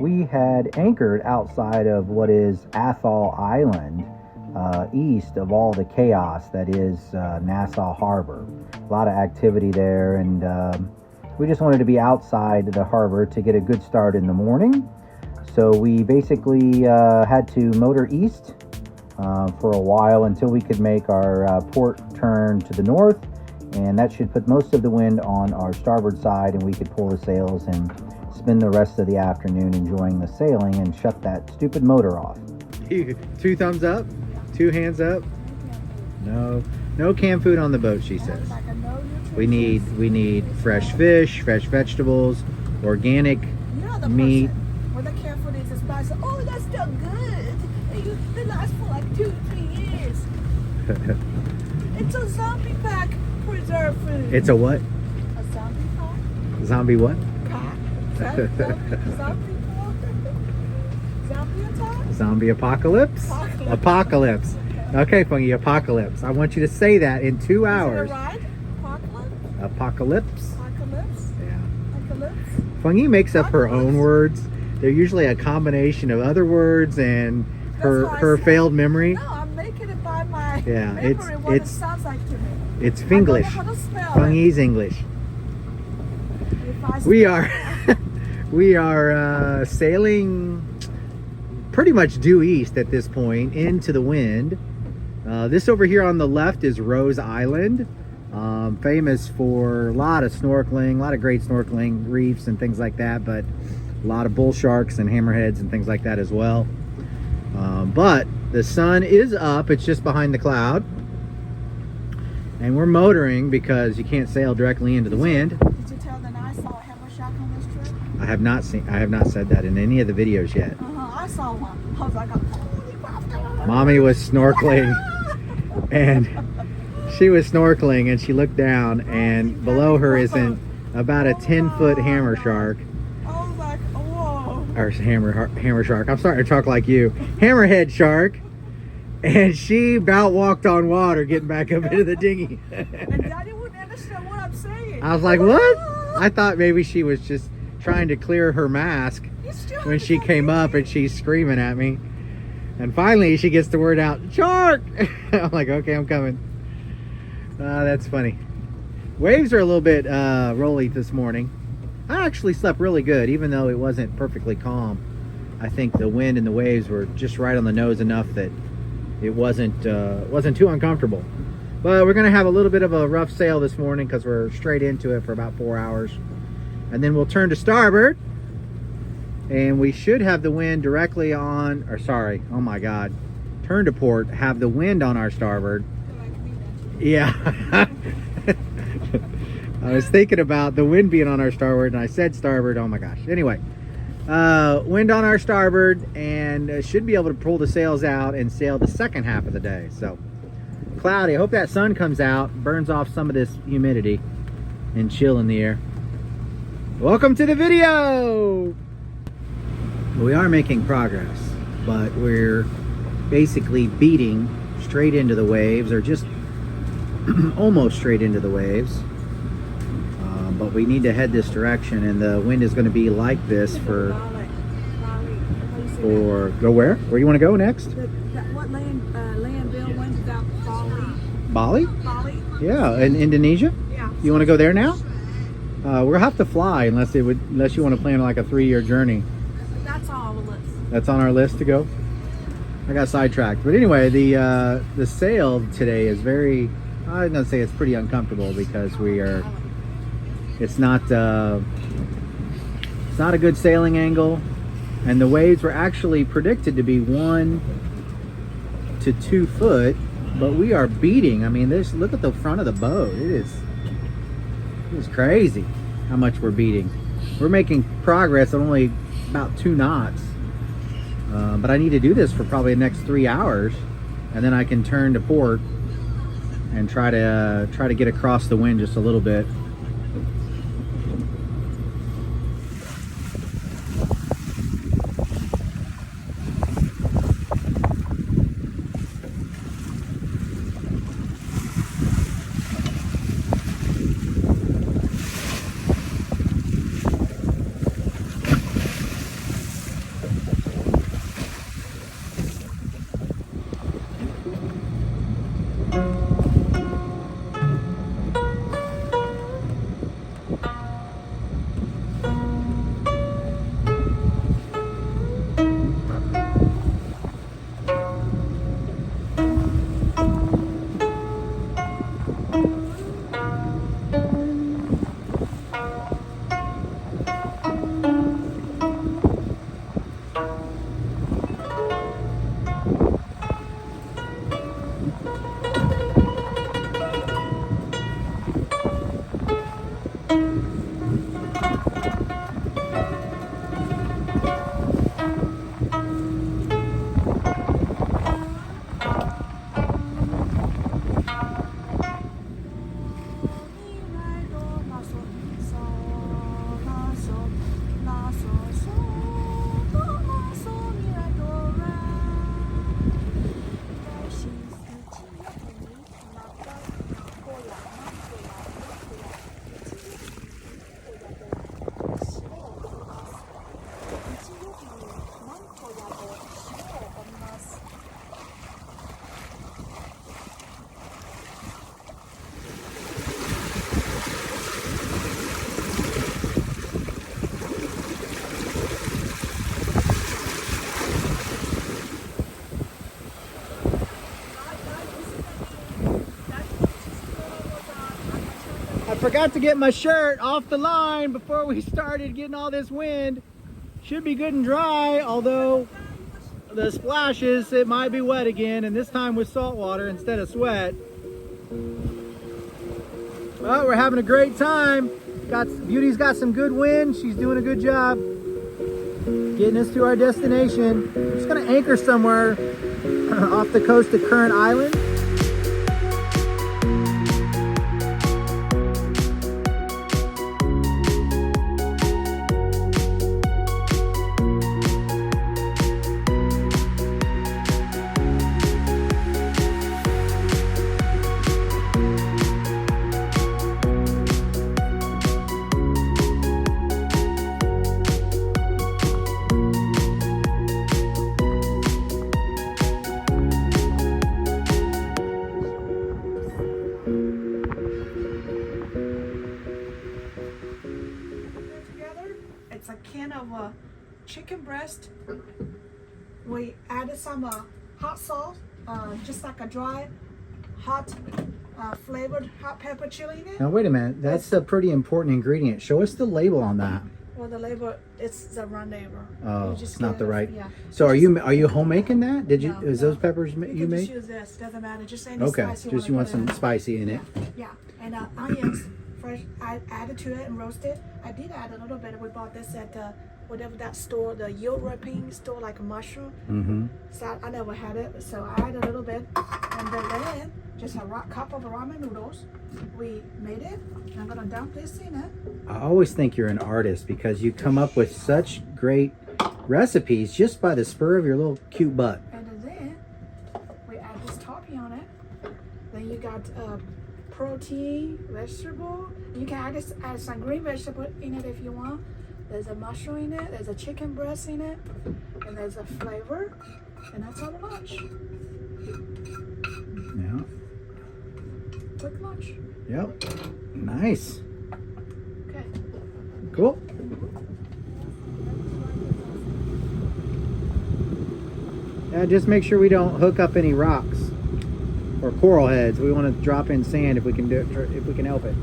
we had anchored outside of what is Athol Island, east of all the chaos that is Nassau Harbor. A lot of activity there, and we just wanted to be outside the harbor to get a good start in the morning. So we basically had to motor east for a while until we could make our port turn to the north, and that should put most of the wind on our starboard side, and we could pull the sails and spend the rest of the afternoon enjoying the sailing and shut that stupid motor off. 2 thumbs up, 2 hands up. No canned food on the boat, she says. We need fresh fish, fresh vegetables, organic meat. When the canned food is expired, oh, that's still good. It lasts for like 2-3 years. It's a zombie pack preserved food. It's a what? A zombie pack. Zombie what? Pack. Zombie attack? Zombie apocalypse? Apocalypse. Okay, Fungy, apocalypse. I want you to say that in 2 hours. Is it a ride? Apocalypse? Apocalypse? Apocalypse? Yeah. Apocalypse? Fungy makes up her own words. They're usually a combination of other words and her failed memory. No, I'm making it by my memory, what it sounds like to me. It's Finglish. Fungy's English. We are sailing pretty much due east at this point into the wind. This over here on the left is Rose Island, famous for a lot of snorkeling, a lot of great snorkeling reefs and things like that, but a lot of bull sharks and hammerheads and things like that as well. But the sun is up, it's just behind the cloud, and we're motoring because you can't sail directly into the wind. Did you tell them I saw a hammer shark on this trip? I have not said that in any of the videos yet. I saw one. I was like, holy crap. Mommy was snorkeling and she was snorkeling and she looked down, and below her is about a 10-foot hammer shark. I was like, whoa. Or hammer shark. I'm starting to talk like you. Hammerhead shark. And she about walked on water getting back up into the dinghy. And Daddy wouldn't understand what I'm saying. I was like, what? I thought maybe she was just trying to clear her mask when she came up, and she's screaming at me. And finally she gets the word out, shark! I'm like, okay, I'm coming. That's funny. Waves are a little bit rolly this morning. I actually slept really good, even though it wasn't perfectly calm. I think the wind and the waves were just right on the nose enough that it wasn't too uncomfortable. But we're gonna have a little bit of a rough sail this morning because we're straight into it for about 4 hours, and then we'll turn to starboard, and we should have the wind directly on, or sorry, oh my god, turn to port, have the wind on our starboard. Yeah. I was thinking about the wind being on our starboard, and I said starboard. Oh my gosh. Anyway, wind on our starboard, and should be able to pull the sails out and sail the second half of the day. So cloudy. I hope that sun comes out, burns off some of this humidity and chill in the air. Welcome to the video. We are making progress, but we're basically beating straight into the waves, or just almost straight into the waves. But we need to head this direction, and the wind is going to be like this for go where? Where you want to go next? What land Bill went down Bali? Bali? Yeah, in Indonesia? Yeah. You want to go there now? We'll have to fly unless you want to plan like a 3-year journey. That's on the list. That's on our list to go. I got sidetracked. But anyway, the sail today is very, I'm going to say it's pretty uncomfortable because it's not a good sailing angle, and the waves were actually predicted to be 1 to 2 foot, but we are beating. I mean, look at the front of the boat. It is crazy how much we're beating. We're making progress on only about 2 knots, but I need to do this for probably the next 3 hours, and then I can turn to port and try to get across the wind just a little bit. forgot to get my shirt off the line before we started getting all this wind. Should be good and dry, although the splashes, it might be wet again, and this time with salt water instead of sweat. Well, we're having a great time. Beauty's got some good wind. She's doing a good job getting us to our destination. I'm just gonna anchor somewhere off the coast of Current Island. It's a can of chicken breast. We added some hot sauce, just like a dry, hot, flavored hot pepper chili in it. Now wait a minute, that's a pretty important ingredient. Show us the label on that. Well, the label, it's the wrong label. Oh, just it's not the right. Yeah. So are you home making that? Did you? No, Is no. those peppers you You can made? just use this. Doesn't matter. Just any Okay, spice just you want put in some it. spicy in it. Yeah, and onions, fresh. I added to it and roasted. I did add a little bit. We bought this at whatever that store, the European store, like a mushroom. Mm-hmm. So I never had it, so I added a little bit, and then just a cup of ramen noodles. We made it. I'm gonna dump this in it. I always think you're an artist because you come up with such great recipes just by the spur of your little cute butt. And then we add this topping on it. Then you got protein, vegetable. You can add some green vegetable in it if you want. There's a mushroom in it. There's a chicken breast in it, and there's a flavor. And that's our lunch. Yeah. Quick lunch. Yep. Nice. Okay. Cool. Yeah, just make sure we don't hook up any rocks or coral heads. We want to drop in sand if we can do it, if we can help it.